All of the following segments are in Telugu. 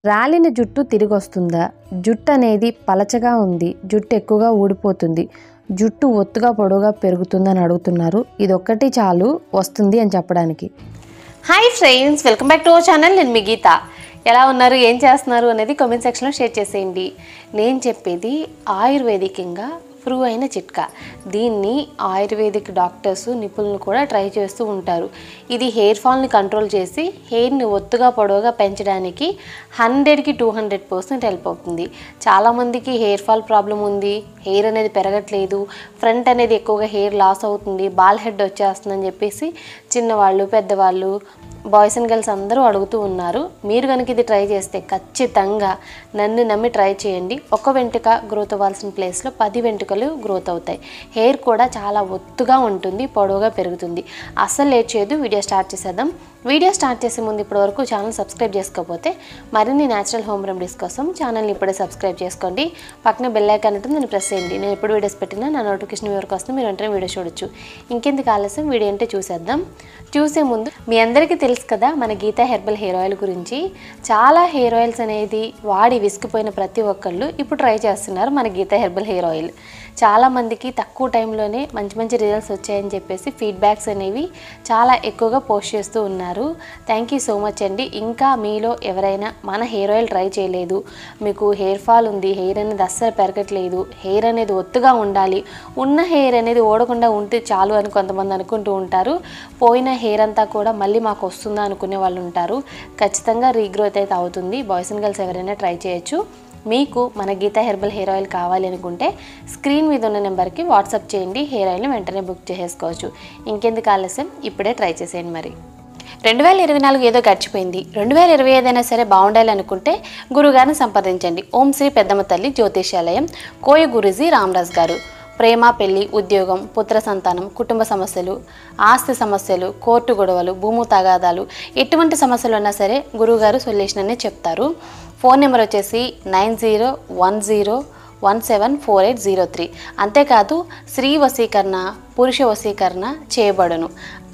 రాలిన జుట్టు తిరిగి వస్తుందా? జుట్టు అనేది పలచగా ఉంది, జుట్టు ఎక్కువగా ఊడిపోతుంది, జుట్టు ఒత్తుగా పొడవుగా పెరుగుతుందని అడుగుతున్నారు. ఇదొక్కటి చాలు వస్తుంది అని చెప్పడానికి. Hi friends, welcome back to our channel. నేను మీ గీత. ఎలా ఉన్నారు, ఏం చేస్తున్నారు అనేది కామెంట్ సెక్షన్లో షేర్ చేసేయండి. నేను చెప్పేది ఆయుర్వేదికంగా ప్రూవ్ అయిన చిట్కా. దీన్ని ఆయుర్వేదిక్ డాక్టర్స్, నిపుణులు కూడా ట్రై చేస్తూ ఉంటారు. ఇది హెయిర్ ఫాల్ని కంట్రోల్ చేసి హెయిర్ని ఒత్తుగా పొడవుగా పెంచడానికి 100కి 200% హెల్ప్ అవుతుంది. చాలామందికి హెయిర్ ఫాల్ ప్రాబ్లం ఉంది, హెయిర్ అనేది పెరగట్లేదు, ఫ్రంట్ అనేది ఎక్కువగా హెయిర్ లాస్ అవుతుంది, బాల్ హెడ్ వచ్చేస్తుందని చెప్పేసి చిన్నవాళ్ళు, పెద్దవాళ్ళు, బాయ్స్ అండ్ గర్ల్స్ అందరూ అడుగుతూ ఉన్నారు. మీరు కనుక ఇది ట్రై చేస్తే ఖచ్చితంగా నన్ను నమ్మి ట్రై చేయండి. ఒక వెంట్రుక గ్రోత్ అవ్వాల్సిన ప్లేస్లో 10 వెంట్రుకలు గ్రోత్ అవుతాయి. హెయిర్ కూడా చాలా ఒత్తుగా ఉంటుంది, పొడవుగా పెరుగుతుంది. అస్సలు లేట్ చేయదు, వీడియో స్టార్ట్ చేసేద్దాం. వీడియో స్టార్ట్ చేసే ముందు ఇప్పటివరకు ఛానల్ సబ్స్క్రైబ్ చేసుకోకపోతే మరిన్ని న్యాచురల్ హోమ్ రెమెడీస్ కోసం ఛానల్ని ఇప్పుడే సబ్స్క్రైబ్ చేసుకోండి. పక్కన బెల్ ఐకాన్ ఉంటుంది, నేను ప్రెస్ చేయండి. నేను ఎప్పుడు వీడియోస్ పెట్టినా నా నోటిఫికేషన్ వరకు వస్తుంది, మీరు వెంటనే వీడియో చూడొచ్చు. ఇంకెందుకు ఆలస్యం, వీడియో అంటే చూసేద్దాం. చూసే ముందు మీ అందరికీ తెలుసు కదా మన గీతా హెర్బల్ హెయిర్ ఆయిల్ గురించి. చాలా హెయిర్ ఆయిల్స్ అనేది వాడి విసిగిపోయిన ప్రతి ఒక్కళ్ళు ఇప్పుడు ట్రై చేస్తున్నారు మన గీతా హెర్బల్ హెయిర్ ఆయిల్. చాలామందికి తక్కువ టైంలోనే మంచి మంచి రిజల్ట్స్ వచ్చాయని చెప్పేసి ఫీడ్బ్యాక్స్ అనేవి చాలా ఎక్కువగా పోస్ట్ చేస్తూ ఉన్నారు. థ్యాంక్ యూ సో మచ్ అండి. ఇంకా మీలో ఎవరైనా మన హెయిర్ ఆయిల్ ట్రై చేయలేదు, మీకు హెయిర్ ఫాల్ ఉంది, హెయిర్ అనేది అస్సలు పెరగట్లేదు, హెయిర్ అనేది ఒత్తుగా ఉండాలి, ఉన్న హెయిర్ అనేది ఓడకుండా ఉంటే చాలు అని కొంతమంది అనుకుంటూ ఉంటారు. పోయిన హెయిర్ అంతా కూడా మళ్ళీ మాకు వస్తుందా అనుకునే వాళ్ళు ఉంటారు. ఖచ్చితంగా రీగ్రోత్ అయితే అవుతుంది. బాయ్స్ అండ్ గర్ల్స్ ఎవరైనా ట్రై చేయొచ్చు. మీకు మన గీతా హెర్బల్ హెయిర్ ఆయిల్ కావాలి అనుకుంటే స్క్రీన్ మీద ఉన్న నెంబర్కి వాట్సాప్ చేయండి. హెయిర్ ఆయిల్ని వెంటనే బుక్ చేసేసుకోవచ్చు. ఇంకెందుకు ఆలస్యం, ఇప్పుడే ట్రై చేసేయండి. మరి 2024 ఏదో గడిచిపోయింది, 2025 అయినా సరే బాగుండాలి అనుకుంటే గురుగారిని సంప్రదించండి. ఓం శ్రీ పెద్దమ్మ తల్లి జ్యోతిష్యాలయం, కోయ గురూజీ రామరాజ్ గారు. ప్రేమ, పెళ్లి, ఉద్యోగం, పుత్ర సంతానం, కుటుంబ సమస్యలు, ఆస్తి సమస్యలు, కోర్టు గొడవలు, భూము తగాదాలు, ఎటువంటి సమస్యలు ఉన్నా సరే గురువుగారు సొల్యూషన్ అనే చెప్తారు. ఫోన్ నెంబర్ వచ్చేసి 9010174803. అంతేకాదు స్త్రీ వశీకరణ, పురుష వశీకరణ చేయబడును.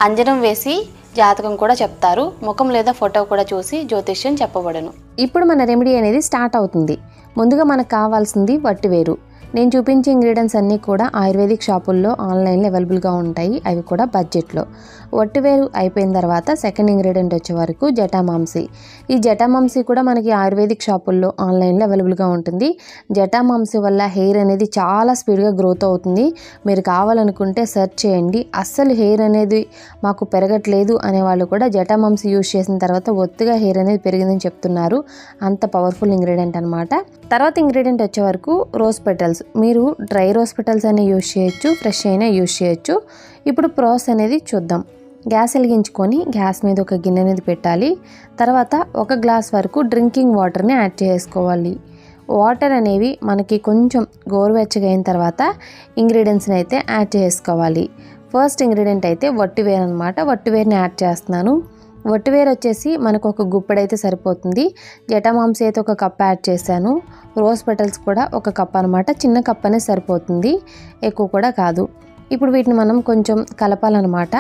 అంజనం వేసి జాతకం కూడా చెప్తారు. ముఖం లేదా ఫోటో కూడా చూసి జ్యోతిష్యం చెప్పబడును. ఇప్పుడు మన రెమెడీ అనేది స్టార్ట్ అవుతుంది. ముందుగా మనకు కావాల్సింది వట్టివేరు. నేను చూపించే ఇంగ్రీడియంట్స్ అన్నీ కూడా ఆయుర్వేదిక్ షాపుల్లో ఆన్లైన్లో అవైలబుల్గా ఉంటాయి, అవి కూడా బడ్జెట్లో. వట్టివేరు అయిపోయిన తర్వాత సెకండ్ ఇంగ్రీడియంట్ వచ్చే వరకు జటామాంసి. ఈ జటామాంసి కూడా మనకి ఆయుర్వేదిక్ షాపుల్లో ఆన్లైన్లో అవైలబుల్గా ఉంటుంది. జటామాంసి వల్ల హెయిర్ అనేది చాలా స్పీడ్గా గ్రోత్ అవుతుంది. మీరు కావాలనుకుంటే సెర్చ్ చేయండి. అస్సలు హెయిర్ అనేది మాకు పెరగట్లేదు అనేవాళ్ళు కూడా జటామాంసి యూజ్ చేసిన తర్వాత ఒత్తుగా హెయిర్ అనేది పెరిగిందని చెప్తున్నారు. అంత పవర్ఫుల్ ఇంగ్రీడియంట్ అనమాట. తర్వాత ఇంగ్రీడియంట్ వచ్చే వరకు రోజ్ పెటల్స్. మీరు డ్రై రోజ్ పెటల్స్ అయినా యూజ్ చేయొచ్చు, ఫ్రెష్ అయినా యూజ్ చేయొచ్చు. ఇప్పుడు ప్రాసెస్ అనేది చూద్దాం. గ్యాస్ వెలిగించుకొని గ్యాస్ మీద ఒక గిన్నె అనేది పెట్టాలి. తర్వాత 1 గ్లాస్ వరకు డ్రింకింగ్ వాటర్ని యాడ్ చేసుకోవాలి. వాటర్ అనేవి మనకి కొంచెం గోరువెచ్చగా అయిన తర్వాత ఇంగ్రీడియంట్స్ని అయితే యాడ్ చేసుకోవాలి. ఫస్ట్ ఇంగ్రీడియంట్ అయితే వట్టివేరు అనమాట. వట్టివేరుని యాడ్ చేస్తున్నాను. వట్టివేరు వచ్చేసి మనకు ఒక గుప్పెడైతే సరిపోతుంది. జటామాంసి అయితే 1 కప్ యాడ్ చేశాను. రోజ్ పెటల్స్ కూడా 1 కప్ అనమాట. చిన్న కప్ అనేది సరిపోతుంది, ఎక్కువ కూడా కాదు. ఇప్పుడు వీటిని మనం కొంచెం కలపాలన్నమాట.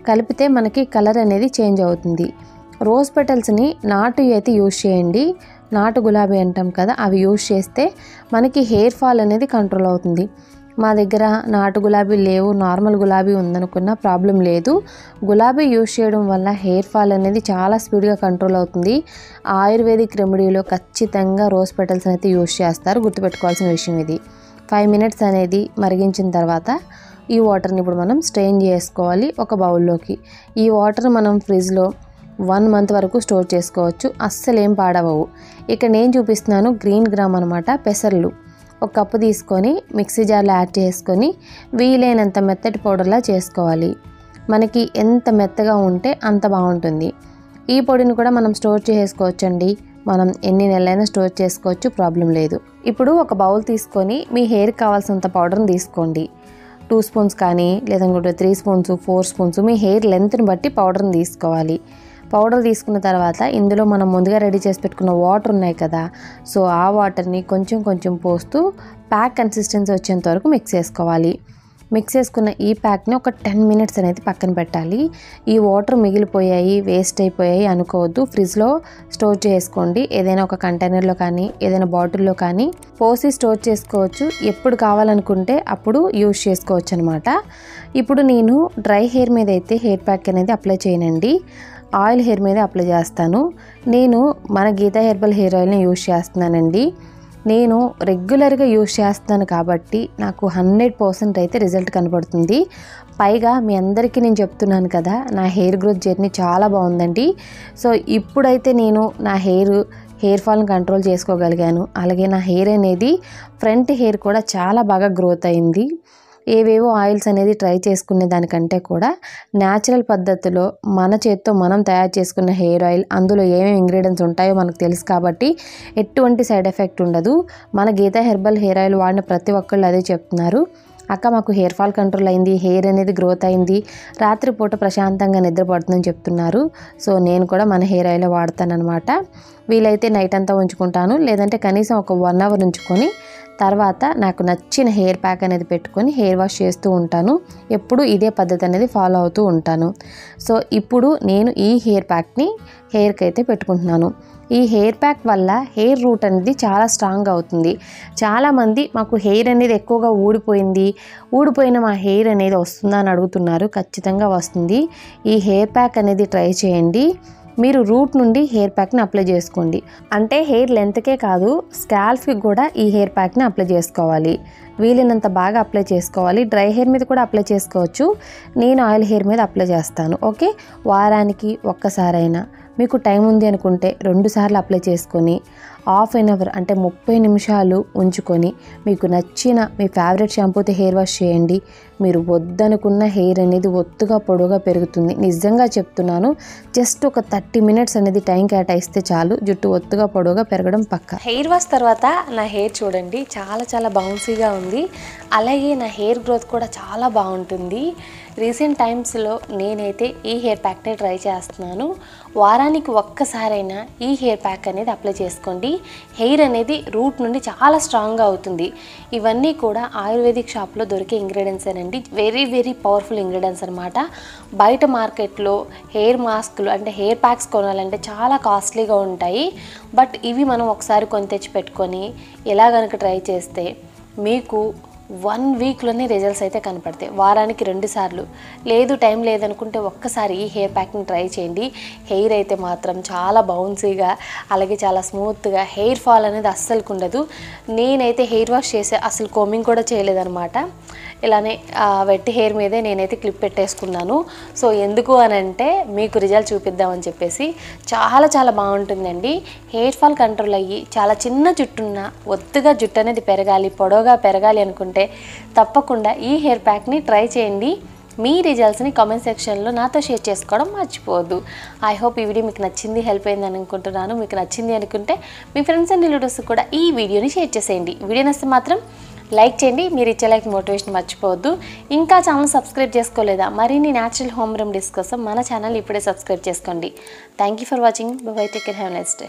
కలిపితే మనకి కలర్ అనేది చేంజ్ అవుతుంది. రోజ్ పెటల్స్ని నాటు అయితే యూజ్ చేయండి. నాటు గులాబీ అంటాం కదా, అవి యూజ్ చేస్తే మనకి హెయిర్ ఫాల్ అనేది కంట్రోల్ అవుతుంది. మా దగ్గర నాటు గులాబీ లేవు, నార్మల్ గులాబీ ఉందనుకున్న ప్రాబ్లం లేదు. గులాబీ యూజ్ చేయడం వల్ల హెయిర్ ఫాల్ అనేది చాలా స్పీడ్గా కంట్రోల్ అవుతుంది. ఆయుర్వేదిక్ రెమెడీలో ఖచ్చితంగా రోజ్ పెటల్స్ అయితే యూజ్ చేస్తారు, గుర్తుపెట్టుకోవాల్సిన విషయం ఇది. 5 మినిట్స్ అనేది మరిగించిన తర్వాత ఈ వాటర్ని ఇప్పుడు మనం స్ట్రెయిన్ చేసుకోవాలి ఒక బౌల్లోకి. ఈ వాటర్ మనం ఫ్రిడ్జ్లో 1 మంత్ వరకు స్టోర్ చేసుకోవచ్చు, అస్సలు ఏం పాడవవు. ఇక్కడ నేను చూపిస్తున్నాను గ్రీన్ గ్రామ్ అనమాట, పెసర్లు. 1 కప్పు తీసుకొని మిక్సీ జార్లో యాడ్ చేసుకొని వీలైనంత మెత్తటి పౌడర్లా చేసుకోవాలి. మనకి ఎంత మెత్తగా ఉంటే అంత బాగుంటుంది. ఈ పొడిని కూడా మనం స్టోర్ చేసుకోవచ్చండి. మనం ఎన్ని నెలలైనా స్టోర్ చేసుకోవచ్చు, ప్రాబ్లం లేదు. ఇప్పుడు ఒక బౌల్ తీసుకొని మీ హెయిర్కి కావాల్సినంత పౌడర్ని తీసుకోండి. 2 స్పూన్స్ కానీ లేదంటే 3 స్పూన్స్, 4 స్పూన్స్ మీ హెయిర్ లెంత్ని బట్టి పౌడర్ని తీసుకోవాలి. పౌడర్ తీసుకున్న తర్వాత ఇందులో మనం ముందుగా రెడీ చేసి పెట్టుకున్న వాటర్ ఉన్నాయి కదా, సో ఆ వాటర్ని కొంచెం కొంచెం పోస్తూ ప్యాక్ కన్సిస్టెన్సీ వచ్చేంత వరకు మిక్స్ చేసుకోవాలి. మిక్స్ చేసుకున్న ఈ ప్యాక్ని ఒక 10 మినిట్స్ అనేది పక్కన పెట్టాలి. ఈ వాటర్ మిగిలిపోయాయి, వేస్ట్ అయిపోయాయి అనుకోవద్దు. ఫ్రిడ్జ్లో స్టోర్ చేసుకోండి. ఏదైనా ఒక కంటైనర్లో కానీ ఏదైనా బాటిల్లో కానీ పోసి స్టోర్ చేసుకోవచ్చు. ఎప్పుడు కావాలనుకుంటే అప్పుడు యూజ్ చేసుకోవచ్చు అనమాట. ఇప్పుడు నేను డ్రై హెయిర్ మీద అయితే హెయిర్ ప్యాక్ అనేది అప్లై చేయనండి, ఆయిల్ హెయిర్ మీద అప్లై చేస్తాను. నేను మన గీతా హెర్బల్ హెయిర్ ఆయిల్ని యూజ్ చేస్తున్నానండి. నేను రెగ్యులర్గా యూజ్ చేస్తున్నాను కాబట్టి నాకు 100% అయితే రిజల్ట్ కనపడుతుంది. పైగా మీ అందరికీ నేను చెప్తున్నాను కదా, నా హెయిర్ గ్రోత్ జర్నీ చాలా బాగుందండి. సో ఇప్పుడైతే నేను నా హెయిర్ ఫాల్ని కంట్రోల్ చేసుకోగలిగాను. అలాగే నా హెయిర్ అనేది ఫ్రంట్ హెయిర్ కూడా చాలా బాగా గ్రోత్ అయింది. ఏవేవో ఆయిల్స్ అనేది ట్రై చేసుకునే దానికంటే కూడా న్యాచురల్ పద్ధతిలో మన చేత్తో మనం తయారు చేసుకున్న హెయిర్ ఆయిల్, అందులో ఏమేమి ఇంగ్రీడియంట్స్ ఉంటాయో మనకు తెలుసు కాబట్టి ఎటువంటి సైడ్ ఎఫెక్ట్ ఉండదు. మన గీతా హెర్బల్ హెయిర్ ఆయిల్ వాడిన ప్రతి ఒక్కళ్ళు అదే చెప్తున్నారు. అక్క మాకు హెయిర్ ఫాల్ కంట్రోల్ అయింది, హెయిర్ అనేది గ్రోత్ అయింది, రాత్రిపూట ప్రశాంతంగా నిద్రపడుతుందని చెప్తున్నారు. సో నేను కూడా మన హెయిర్ ఆయిల్ వాడతానన్నమాట. వీలైతే నైట్ అంతా ఉంచుకుంటాను, లేదంటే కనీసం ఒక 1 అవర్ ఉంచుకొని తర్వాత నాకు నచ్చిన హెయిర్ ప్యాక్ అనేది పెట్టుకొని హెయిర్ వాష్ చేస్తూ ఉంటాను. ఎప్పుడు ఇదే పద్ధతి అనేది ఫాలో అవుతూ ఉంటాను. సో ఇప్పుడు నేను ఈ హెయిర్ ప్యాక్ని హెయిర్కి అయితే పెట్టుకుంటున్నాను. ఈ హెయిర్ ప్యాక్ వల్ల హెయిర్ రూట్ అనేది చాలా స్ట్రాంగ్ అవుతుంది. చాలామంది మాకు హెయిర్ అనేది ఎక్కువగా ఊడిపోయిన మా హెయిర్ అనేది వస్తుందా అని అడుగుతున్నారు. ఖచ్చితంగా వస్తుంది. ఈ హెయిర్ ప్యాక్ అనేది ట్రై చేయండి. మీరు రూట్ నుండి హెయిర్ ప్యాక్ని అప్లై చేసుకోండి. అంటే హెయిర్ లెంత్కే కాదు, స్కాల్ఫ్కి కూడా ఈ హెయిర్ ప్యాక్ని అప్లై చేసుకోవాలి. వీలైనంత బాగా అప్లై చేసుకోవాలి. డ్రై హెయిర్ మీద కూడా అప్లై చేసుకోవచ్చు. నేను ఆయిల్ హెయిర్ మీద అప్లై చేస్తాను. ఓకే, వారానికి ఒక్కసారైనా మీకు టైం ఉంది అనుకుంటే 2 సార్లు అప్లై చేసుకొని ½ అవర్ అంటే 30 నిమిషాలు ఉంచుకొని మీకు నచ్చిన మీ ఫేవరెట్ షాంపూతో హెయిర్ వాష్ చేయండి. మీరు వద్దనుకున్న హెయిర్ అనేది ఒత్తుగా పొడవుగా పెరుగుతుంది. నిజంగా చెప్తున్నాను. జస్ట్ ఒక 30 మినిట్స్ అనేది టైం కేటాయిస్తే చాలు, జుట్టు ఒత్తుగా పొడవుగా పెరగడం పక్కా. హెయిర్ వాష్ తర్వాత నా హెయిర్ చూడండి చాలా బౌన్సీగా ఉంది. అలాగే నా హెయిర్ గ్రోత్ కూడా చాలా బాగుంటుంది. రీసెంట్ టైమ్స్లో నేనైతే ఈ హెయిర్ ప్యాక్ని ట్రై చేస్తున్నాను. వారానికి ఒక్కసారైనా ఈ హెయిర్ ప్యాక్ అనేది అప్లై చేసుకోండి. హెయిర్ అనేది రూట్ నుండి చాలా స్ట్రాంగ్గా అవుతుంది. ఇవన్నీ కూడా ఆయుర్వేదిక్ షాప్లో దొరికే ఇంగ్రీడియంట్స్ అండి. వెరీ పవర్ఫుల్ ఇంగ్రీడియంట్స్ అనమాట. బయట మార్కెట్లో హెయిర్ మాస్క్లు అంటే హెయిర్ ప్యాక్స్ కొనాలంటే చాలా కాస్ట్లీగా ఉంటాయి. బట్ ఇవి మనం ఒకసారి కొని తెచ్చి పెట్టుకొని ఎలా కనుక ట్రై చేస్తే మీకు 1 వీక్లోనే రిజల్ట్స్ అయితే కనపడతాయి. వారానికి 2 సార్లు, లేదు టైం లేదనుకుంటే ఒక్కసారి ఈ హెయిర్ ప్యాక్ని ట్రై చేయండి. హెయిర్ అయితే మాత్రం చాలా బౌన్సీగా, అలాగే చాలా స్మూత్గా, హెయిర్ ఫాల్ అనేది అస్సలు ఉండదు. నేనైతే హెయిర్ వాష్ చేసే అసలు కోమింగ్ కూడా చేయలేదన్నమాట. ఇలానే వెట్ హెయిర్ మీదే నేనైతే క్లిప్ పెట్టేసుకున్నాను. సో ఎందుకు అని అంటే మీకు రిజల్ట్ చూపిద్దామని చెప్పేసి. చాలా బాగుంటుందండి. హెయిర్ ఫాల్ కంట్రోల్ అయ్యి చాలా చిన్న జుట్టున్న ఒత్తుగా జుట్టు అనేది పెరగాలి, పొడవుగా పెరగాలి అనుకుంటే తప్పకుండా ఈ హెయిర్ ప్యాక్ని ట్రై చేయండి. మీ రిజల్ట్స్ని కామెంట్ సెక్షన్లో నాతో షేర్ చేసుకోవడం మర్చిపోవద్దు. ఐ హోప్ ఈ వీడియో మీకు నచ్చింది, హెల్ప్ అయింది అనుకుంటున్నాను. మీకు నచ్చింది అనుకుంటే మీ ఫ్రెండ్స్ అండ్ రిలేటివ్స్ కూడా ఈ వీడియోని షేర్ చేసేయండి. వీడియో నచ్చితే మాత్రం లైక్ చేయండి. మీరు ఇచ్చే లైక్ మోటివేషన్ మర్చిపోవద్దు. ఇంకా ఛానల్ సబ్స్క్రైబ్ చేసుకోలేదా? మరిన్ని న్యాచురల్ హోమ్ రెమెడీస్ కోసం మన ఛానల్ ఇప్పుడే సబ్స్క్రైబ్ చేసుకోండి. Thank you for watching. By by. Take care. Have a nice day.